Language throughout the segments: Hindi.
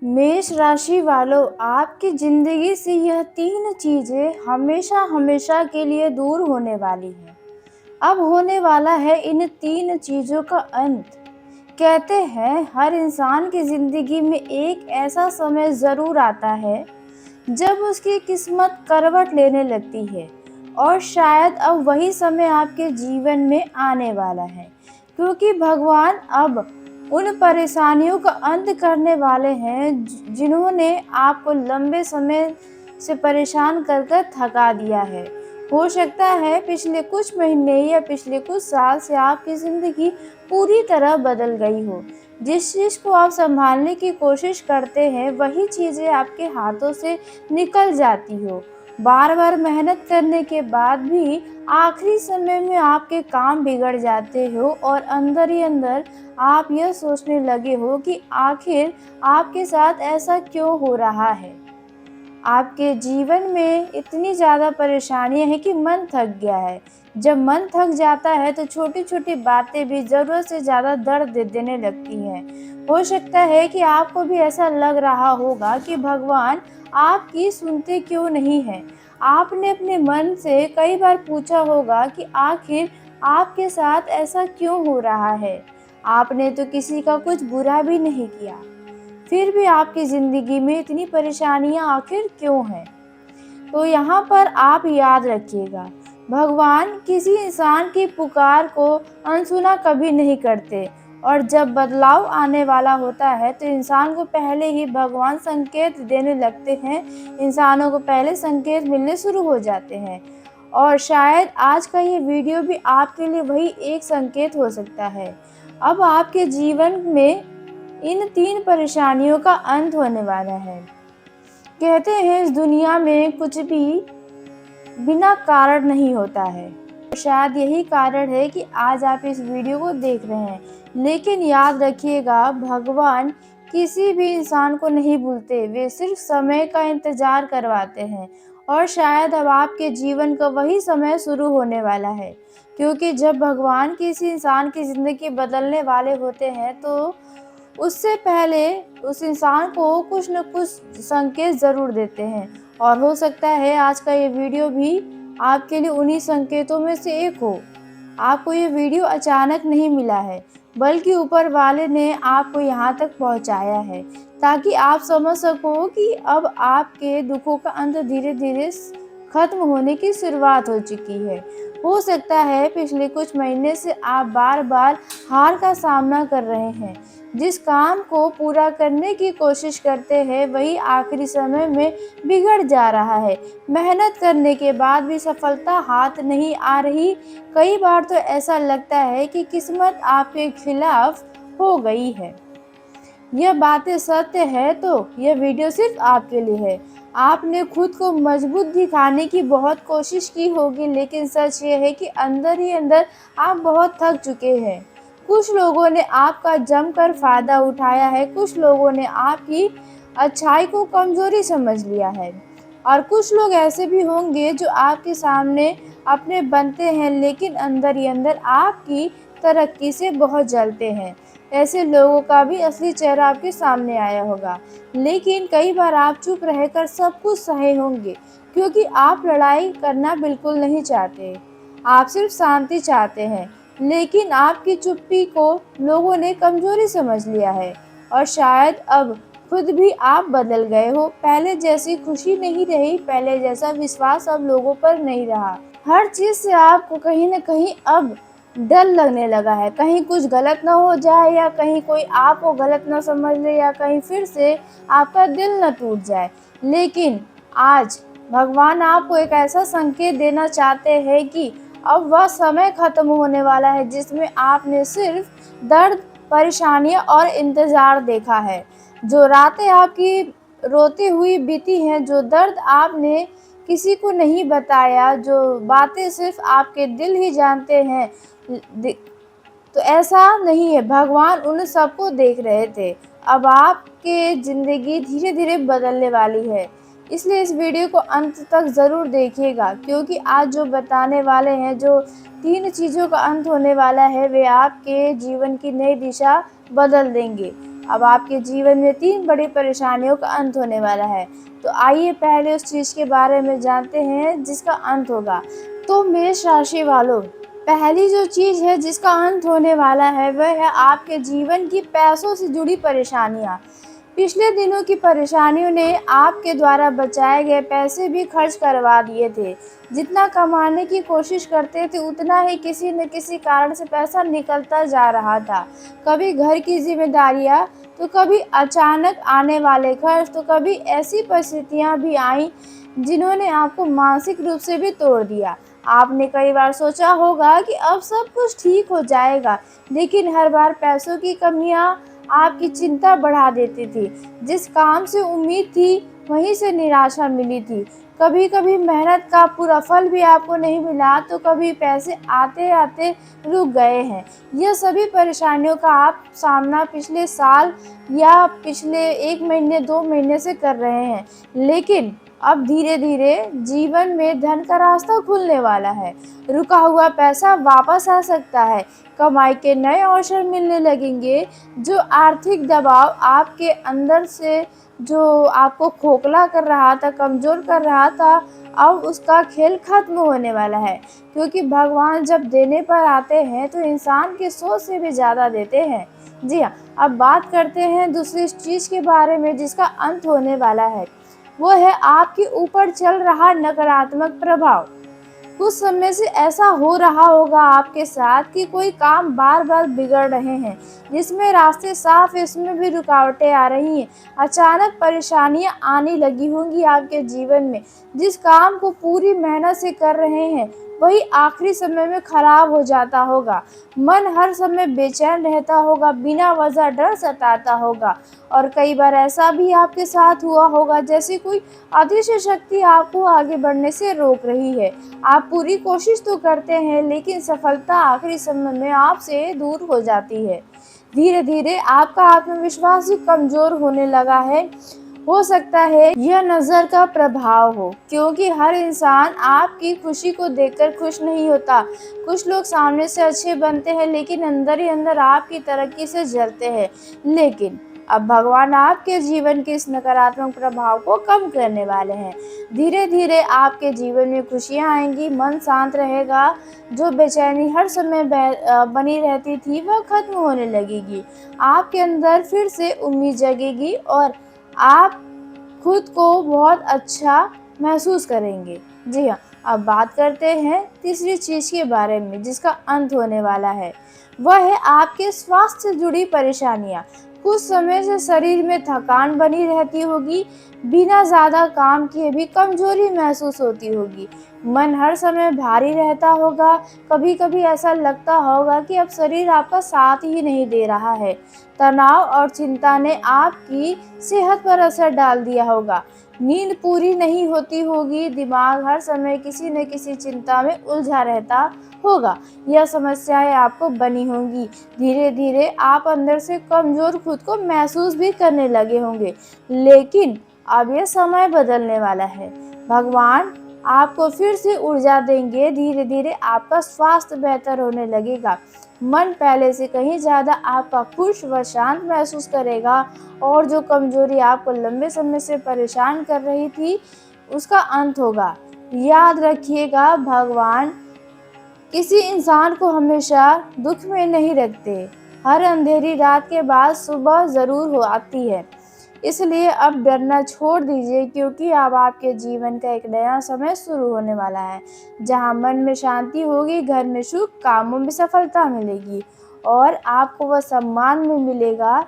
मेष राशि वालों, आपकी ज़िंदगी से यह 3 चीज़ें हमेशा हमेशा के लिए दूर होने वाली हैं। अब होने वाला है इन 3 चीज़ों का अंत। कहते हैं हर इंसान की ज़िंदगी में एक ऐसा समय ज़रूर आता है जब उसकी किस्मत करवट लेने लगती है, और शायद अब वही समय आपके जीवन में आने वाला है, क्योंकि भगवान अब उन परेशानियों का अंत करने वाले हैं जिन्होंने आपको लंबे समय से परेशान कर कर थका दिया है। हो सकता है पिछले कुछ महीने या पिछले कुछ साल से आपकी ज़िंदगी पूरी तरह बदल गई हो। जिस चीज़ को आप संभालने की कोशिश करते हैं वही चीज़ें आपके हाथों से निकल जाती हो। बार-बार मेहनत करने के बाद भी आखिरी समय में आपके काम बिगड़ जाते हो, और अंदर ही अंदर आप यह सोचने लगे हो कि आखिर आपके साथ ऐसा क्यों हो रहा है। आपके जीवन में इतनी ज़्यादा परेशानियाँ हैं कि मन थक गया है। जब मन थक जाता है तो छोटी-छोटी बातें भी ज़रूरत से ज़्यादा दर्द दे देने लगती हैं। हो सकता है कि आपको भी ऐसा लग रहा होगा कि भगवान आपकी सुनते क्यों नहीं हैं। आपने अपने मन से कई बार पूछा होगा कि आखिर आपके साथ ऐसा क्यों हो रहा है? आपने तो किसी का कुछ बुरा भी नहीं किया, फिर भी आपकी ज़िंदगी में इतनी परेशानियाँ आखिर क्यों हैं? तो यहाँ पर आप याद रखिएगा, भगवान किसी इंसान की पुकार को अनसुना कभी नहीं करते, और जब बदलाव आने वाला होता है तो इंसान को पहले ही भगवान संकेत देने लगते हैं, इंसानों को पहले संकेत मिलने शुरू हो जाते हैं। और शायद आज का ये वीडियो भी आपके लिए वही एक संकेत हो सकता है। अब आपके जीवन में इन 3 परेशानियों का अंत होने वाला है। कहते हैं इस दुनिया में कुछ भी बिना कारण नहीं होता है। शायद यही कारण है कि आज आप इस वीडियो को देख रहे हैं। लेकिन याद रखिएगा, भगवान किसी भी इंसान को नहीं भूलते, वे सिर्फ समय का इंतज़ार करवाते हैं। और शायद अब आपके जीवन का वही समय शुरू होने वाला है, क्योंकि जब भगवान किसी इंसान की ज़िंदगी बदलने वाले होते हैं तो उससे पहले उस इंसान को कुछ न कुछ संकेत ज़रूर देते हैं। और हो सकता है आज का ये वीडियो भी आपके लिए उन्हीं संकेतों में से एक हो। आपको ये वीडियो अचानक नहीं मिला है, बल्कि ऊपर वाले ने आपको यहाँ तक पहुँचाया है, ताकि आप समझ सको कि अब आपके दुखों का अंत धीरे-धीरे खत्म होने की शुरुआत हो चुकी है। हो सकता है पिछले कुछ महीने से आप बार-बार हार का सामना कर रहे हैं। जिस काम को पूरा करने की कोशिश करते हैं वही आखिरी समय में बिगड़ जा रहा है। मेहनत करने के बाद भी सफलता हाथ नहीं आ रही। कई बार तो ऐसा लगता है कि किस्मत आपके खिलाफ हो गई है। यह बातें सत्य है तो यह वीडियो सिर्फ आपके लिए है। आपने खुद को मजबूत दिखाने की बहुत कोशिश की होगी, लेकिन सच ये है कि अंदर ही अंदर आप बहुत थक चुके हैं। कुछ लोगों ने आपका जमकर फ़ायदा उठाया है, कुछ लोगों ने आपकी अच्छाई को कमज़ोरी समझ लिया है, और कुछ लोग ऐसे भी होंगे जो आपके सामने अपने बनते हैं, लेकिन अंदर ही अंदर आपकी तरक्की से बहुत जलते हैं। ऐसे लोगों का भी असली चेहरा आपके सामने आया होगा। लेकिन कई बार आप चुप रहकर सब कुछ सहे होंगे, क्योंकि आप लड़ाई करना बिल्कुल नहीं चाहते। आप सिर्फ शांति चाहते हैं, लेकिन आपकी चुप्पी को लोगों ने कमज़ोरी समझ लिया है, और शायद अब खुद भी आप बदल गए हो। पहले जैसी खुशी नहीं रही, पहले जैसा विश्वास अब लोगों पर नहीं रहा। हर चीज़ से आपको कहीं न कहीं अब डर लगने लगा है, कहीं कुछ गलत ना हो जाए, या कहीं कोई आपको गलत ना समझ ले, या कहीं फिर से आपका दिल ना टूट जाए। लेकिन आज भगवान आपको एक ऐसा संकेत देना चाहते हैं कि अब वह समय ख़त्म होने वाला है जिसमें आपने सिर्फ दर्द, परेशानियाँ और इंतज़ार देखा है। जो रातें आपकी रोती हुई बीती हैं, जो दर्द आपने किसी को नहीं बताया, जो बातें सिर्फ आपके दिल ही जानते हैं, तो ऐसा नहीं है, भगवान उन सबको देख रहे थे। अब आपकी ज़िंदगी धीरे-धीरे बदलने वाली है। इसलिए इस वीडियो को अंत तक ज़रूर देखिएगा, क्योंकि आज जो बताने वाले हैं, जो 3 चीज़ों का अंत होने वाला है, वे आपके जीवन की नई दिशा बदल देंगे। अब आपके जीवन में 3 बड़ी परेशानियों का अंत होने वाला है। तो आइए पहले उस चीज़ के बारे में जानते हैं जिसका अंत होगा। तो मेष राशि वालों, पहली जो चीज़ है जिसका अंत होने वाला है वह है आपके जीवन की पैसों से जुड़ी परेशानियाँ। पिछले दिनों की परेशानियों ने आपके द्वारा बचाए गए पैसे भी खर्च करवा दिए थे। जितना कमाने की कोशिश करते थे उतना ही किसी न किसी कारण से पैसा निकलता जा रहा था। कभी घर की जिम्मेदारियाँ, तो कभी अचानक आने वाले खर्च, तो कभी ऐसी परिस्थितियाँ भी आईं जिन्होंने आपको मानसिक रूप से भी तोड़ दिया। आपने कई बार सोचा होगा कि अब सब कुछ ठीक हो जाएगा, लेकिन हर बार पैसों की कमियां आपकी चिंता बढ़ा देती थी। जिस काम से उम्मीद थी वहीं से निराशा मिली थी। कभी कभी मेहनत का पूरा फल भी आपको नहीं मिला, तो कभी पैसे आते आते रुक गए हैं। यह सभी परेशानियों का आप सामना पिछले साल या पिछले 1 महीने 2 महीने से कर रहे हैं, लेकिन अब धीरे धीरे जीवन में धन का रास्ता खुलने वाला है। रुका हुआ पैसा वापस आ सकता है, कमाई के नए अवसर मिलने लगेंगे। जो आर्थिक दबाव आपके अंदर से जो आपको खोखला कर रहा था, कमज़ोर कर रहा था, अब उसका खेल खत्म होने वाला है। क्योंकि भगवान जब देने पर आते हैं तो इंसान की सोच से भी ज़्यादा देते हैं। जी हाँ, अब बात करते हैं दूसरी चीज़ के बारे में जिसका अंत होने वाला है। वो है आपके ऊपर चल रहा नकारात्मक प्रभाव। कुछ समय से ऐसा हो रहा होगा आपके साथ कि कोई काम बार बार बिगड़ रहे हैं, जिसमें रास्ते साफ है उसमें भी रुकावटें आ रही हैं। अचानक परेशानियां आने लगी होंगी आपके जीवन में। जिस काम को पूरी मेहनत से कर रहे हैं वही आखिरी समय में खराब हो जाता होगा। मन हर समय बेचैन रहता होगा, बिना वजह डर सताता होगा। और कई बार ऐसा भी आपके साथ हुआ होगा जैसे कोई अदृश्य शक्ति आपको आगे बढ़ने से रोक रही है। आप पूरी कोशिश तो करते हैं, लेकिन सफलता आखिरी समय में आपसे दूर हो जाती है। धीरे धीरे आपका आत्मविश्वास भी कमजोर होने लगा है। हो सकता है यह नज़र का प्रभाव हो, क्योंकि हर इंसान आपकी खुशी को देखकर खुश नहीं होता। कुछ लोग सामने से अच्छे बनते हैं, लेकिन अंदर ही अंदर आपकी तरक्की से जलते हैं। लेकिन अब भगवान आपके जीवन के इस नकारात्मक प्रभाव को कम करने वाले हैं। धीरे धीरे आपके जीवन में खुशियाँ आएंगी, मन शांत रहेगा। जो बेचैनी हर समय बनी रहती थी वह खत्म होने लगेगी। आपके अंदर फिर से उम्मीद जगेगी और आप खुद को बहुत अच्छा महसूस करेंगे। जी हाँ, अब बात करते हैं तीसरी चीज़ के बारे में जिसका अंत होने वाला है। वह है आपके स्वास्थ्य से जुड़ी परेशानियाँ। कुछ समय से शरीर में थकान बनी रहती होगी, बिना ज़्यादा काम किए भी कमजोरी महसूस होती होगी। मन हर समय भारी रहता होगा, कभी कभी ऐसा लगता होगा कि अब शरीर आपका साथ ही नहीं दे रहा है। तनाव और चिंता ने आपकी सेहत पर असर डाल दिया होगा। नींद पूरी नहीं होती होगी, दिमाग हर समय किसी न किसी चिंता में उलझा रहता होगा। यह समस्याएं आपको बनी होंगी। धीरे धीरे आप अंदर से कमज़ोर खुद को महसूस भी करने लगे होंगे, लेकिन अब यह समय बदलने वाला है। भगवान आपको फिर से ऊर्जा देंगे। धीरे धीरे आपका स्वास्थ्य बेहतर होने लगेगा। मन पहले से कहीं ज़्यादा आपका खुश व शांत महसूस करेगा, और जो कमजोरी आपको लंबे समय से परेशान कर रही थी उसका अंत होगा। याद रखिएगा, भगवान किसी इंसान को हमेशा दुख में नहीं रखते। हर अंधेरी रात के बाद सुबह ज़रूर हो आती है। इसलिए अब डरना छोड़ दीजिए, क्योंकि अब आपके जीवन का एक नया समय शुरू होने वाला है। जहां मन में शांति होगी, घर में सुख, कामों में सफलता मिलेगी और आपको वह सम्मान भी मिलेगा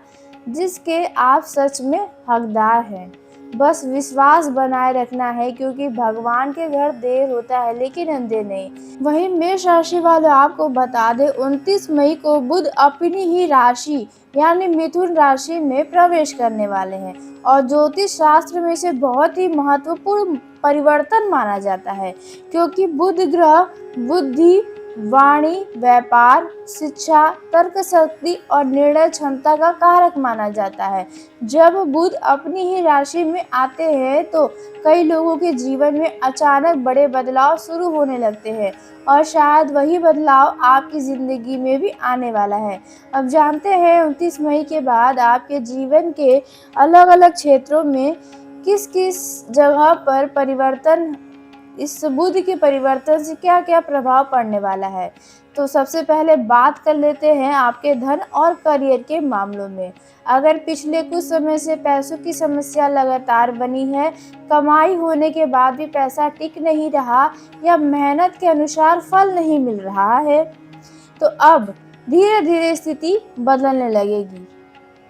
जिसके आप सच में हकदार हैं। बस विश्वास बनाए रखना है, क्योंकि भगवान के घर देर होता है लेकिन अंधेर नहीं। वहीं मेष राशि वाले आपको बता दें, 29 मई को बुध अपनी ही राशि यानी मिथुन राशि में प्रवेश करने वाले हैं, और ज्योतिष शास्त्र में इसे बहुत ही महत्वपूर्ण परिवर्तन माना जाता है, क्योंकि बुध ग्रह बुद्धि, वाणी, व्यापार, शिक्षा, तर्क शक्ति और निर्णय क्षमता का कारक माना जाता है। जब बुध अपनी ही राशि में आते हैं तो कई लोगों के जीवन में अचानक बड़े बदलाव शुरू होने लगते हैं और शायद वही बदलाव आपकी ज़िंदगी में भी आने वाला है। अब जानते हैं 29 मई के बाद आपके जीवन के अलग-अलग क्षेत्रों में किस-किस जगह पर परिवर्तन, इस बुध के परिवर्तन से क्या-क्या प्रभाव पड़ने वाला है। तो सबसे पहले बात कर लेते हैं आपके धन और करियर के मामलों में। अगर पिछले कुछ समय से पैसों की समस्या लगातार बनी है, कमाई होने के बाद भी पैसा टिक नहीं रहा या मेहनत के अनुसार फल नहीं मिल रहा है, तो अब धीरे-धीरे स्थिति बदलने लगेगी।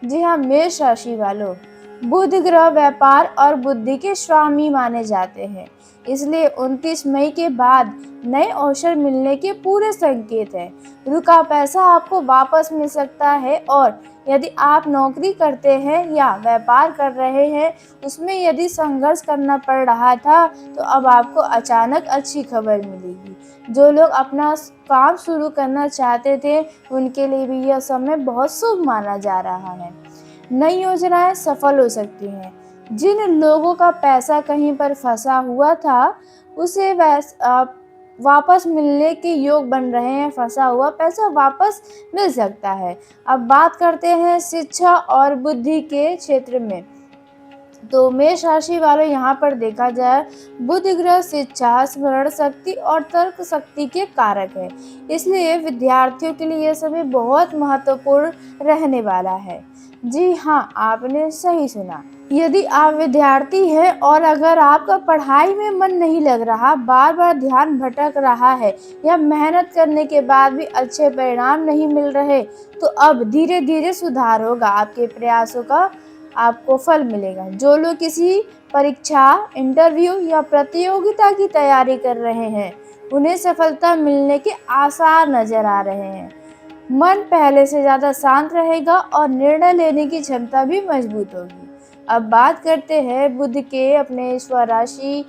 जी हाँ, मेष राशि वालों, बुध ग्रह व्यापार और बुद्धि के स्वामी माने जाते हैं, इसलिए 29 मई के बाद नए अवसर मिलने के पूरे संकेत हैं। रुका पैसा आपको वापस मिल सकता है और यदि आप नौकरी करते हैं या व्यापार कर रहे हैं, उसमें यदि संघर्ष करना पड़ रहा था, तो अब आपको अचानक अच्छी खबर मिलेगी। जो लोग अपना काम शुरू करना चाहते थे, उनके लिए भी यह समय बहुत शुभ माना जा रहा है। नई योजनाएं सफल हो सकती हैं। जिन लोगों का पैसा कहीं पर फंसा हुआ था, उसे वापस मिलने के योग बन रहे हैं। फंसा हुआ पैसा वापस मिल सकता है। अब बात करते हैं शिक्षा और बुद्धि के क्षेत्र में। तो मेष राशि वालों, यहाँ पर देखा जाए, बुध ग्रह शिक्षा, स्मरण शक्ति और तर्क शक्ति के कारक है, इसलिए विद्यार्थियों के लिए यह समय बहुत महत्वपूर्ण रहने वाला है। जी हाँ, आपने सही सुना। यदि आप विद्यार्थी हैं और अगर आपका पढ़ाई में मन नहीं लग रहा, बार बार ध्यान भटक रहा है या मेहनत करने के बाद भी अच्छे परिणाम नहीं मिल रहे, तो अब धीरे धीरे सुधार होगा। आपके प्रयासों का आपको फल मिलेगा। जो लोग किसी परीक्षा, इंटरव्यू या प्रतियोगिता की तैयारी कर रहे हैं, उन्हें सफलता मिलने के आसार नजर आ रहे हैं। मन पहले से ज़्यादा शांत रहेगा और निर्णय लेने की क्षमता भी मजबूत होगी। अब बात करते हैं बुध के अपने स्वराशि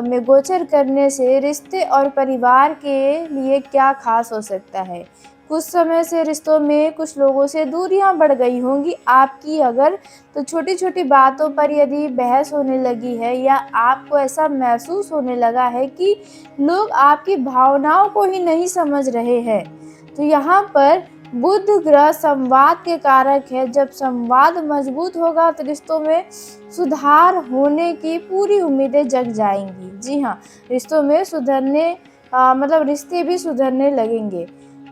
में गोचर करने से रिश्ते और परिवार के लिए क्या खास हो सकता है। कुछ समय से रिश्तों में कुछ लोगों से दूरियां बढ़ गई होंगी आपकी, अगर तो छोटी छोटी बातों पर यदि बहस होने लगी है या आपको ऐसा महसूस होने लगा है कि लोग आपकी भावनाओं को ही नहीं समझ रहे हैं, तो यहाँ पर बुध ग्रह संवाद के कारक है। जब संवाद मजबूत होगा तो रिश्तों में सुधार होने की पूरी उम्मीदें जग जाएंगी। जी हाँ, रिश्तों में सुधरने मतलब रिश्ते भी सुधरने लगेंगे।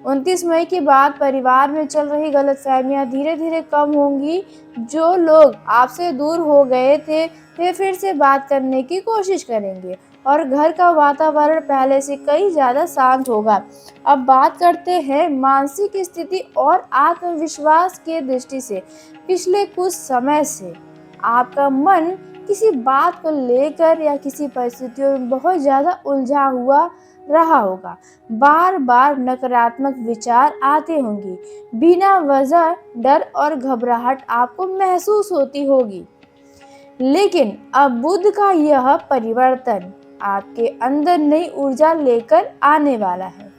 29 मई के बाद परिवार में चल रही गलतफहमियां धीरे धीरे कम होंगी। जो लोग आपसे दूर हो गए थे, वे फिर से बात करने की कोशिश करेंगे और घर का वातावरण पहले से कई ज़्यादा शांत होगा। अब बात करते हैं मानसिक स्थिति और आत्मविश्वास के दृष्टि से। पिछले कुछ समय से आपका मन किसी बात को लेकर या किसी परिस्थितियों में बहुत ज़्यादा उलझा हुआ रहा होगा। बार बार नकारात्मक विचार आते होंगे। बिना वजह डर और घबराहट आपको महसूस होती होगी। लेकिन अब बुध का यह परिवर्तन आपके अंदर नई ऊर्जा लेकर आने वाला है।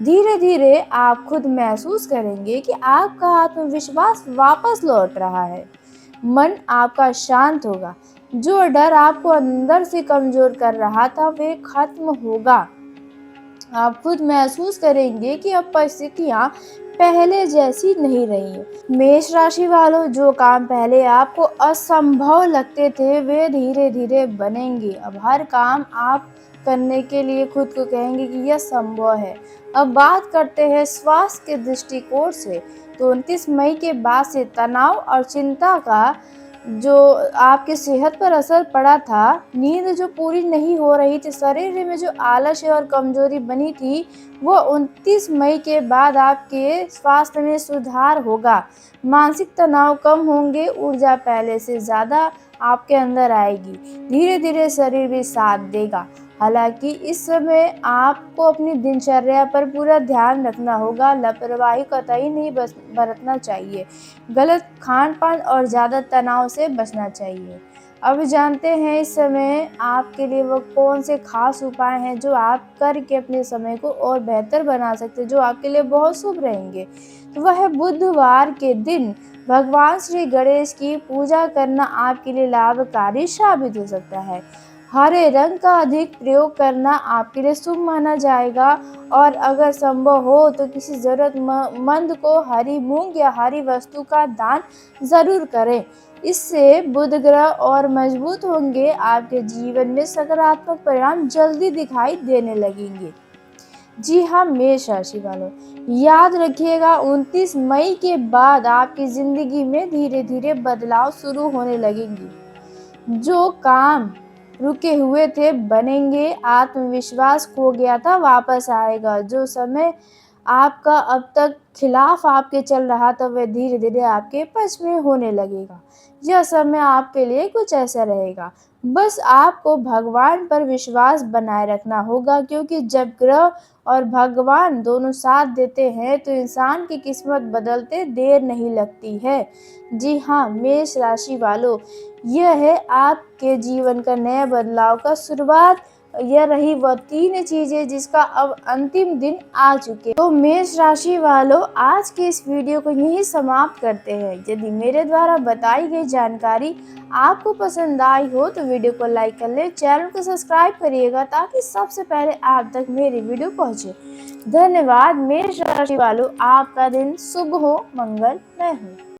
धीरे धीरे आप खुद महसूस करेंगे कि आपका आत्मविश्वास वापस लौट रहा है। मन आपका शांत होगा। जो डर आपको अंदर से कमजोर कर रहा था, वे खत्म होगा। आप खुद महसूस करेंगे कि अब परिस्थितियाँ पहले जैसी नहीं रही। मेष राशि वालों, जो काम पहले आपको असंभव लगते थे, वे धीरे धीरे बनेंगे। अब हर काम आप करने के लिए खुद को कहेंगे कि यह संभव है। अब बात करते हैं स्वास्थ्य के दृष्टिकोण से। तो 29 मई के बाद से तनाव और चिंता का जो आपकी सेहत पर असर पड़ा था, नींद जो पूरी नहीं हो रही थी, शरीर में जो आलस्य और कमजोरी बनी थी, वो 29 मई के बाद आपके स्वास्थ्य में सुधार होगा। मानसिक तनाव कम होंगे, ऊर्जा पहले से ज़्यादा आपके अंदर आएगी। धीरे धीरे शरीर भी साथ देगा। हालांकि इस समय आपको अपनी दिनचर्या पर पूरा ध्यान रखना होगा, लापरवाही कतई नहीं बरतना चाहिए, गलत खान पान और ज़्यादा तनाव से बचना चाहिए। अब जानते हैं इस समय आपके लिए वो कौन से खास उपाय हैं जो आप करके अपने समय को और बेहतर बना सकते हैं, जो आपके लिए बहुत शुभ रहेंगे। तो वह बुधवार के दिन भगवान श्री गणेश की पूजा करना आपके लिए लाभकारी साबित हो सकता है। हरे रंग का अधिक प्रयोग करना आपके लिए शुभ माना जाएगा और अगर संभव हो तो किसी जरूरतमंद को हरी मूंग या हरी वस्तु का दान जरूर करें। इससे बुध ग्रह और मजबूत होंगे, आपके जीवन में सकारात्मक परिणाम जल्दी दिखाई देने लगेंगे। जी हाँ, मेष राशि वालों, याद रखिएगा 29 मई के बाद आपकी जिंदगी में धीरे धीरे बदलाव शुरू होने लगेंगे। जो काम रुके हुए थे बनेंगे, आत्मविश्वास खो गया था वापस आएगा, जो समय आपका अब तक खिलाफ आपके चल रहा था वह धीरे धीरे आपके पक्ष में होने लगेगा। यह समय आपके लिए कुछ ऐसा रहेगा, बस आपको भगवान पर विश्वास बनाए रखना होगा, क्योंकि जब ग्रह और भगवान दोनों साथ देते हैं तो इंसान की किस्मत बदलते देर नहीं लगती है। जी हाँ, मेष राशि वालों, यह है आपके जीवन का नया बदलाव का शुरुआत। यह रही वह 3 चीजें जिसका अब अंतिम दिन आ चुके। तो मेष राशि वालों, आज के इस वीडियो को यहीं समाप्त करते हैं। यदि मेरे द्वारा बताई गई जानकारी आपको पसंद आई हो तो वीडियो को लाइक कर ले, चैनल को सब्सक्राइब करिएगा ताकि सबसे पहले आप तक मेरी वीडियो पहुंचे। धन्यवाद मेष राशि वालों, आपका दिन शुभ हो, मंगलमय हो।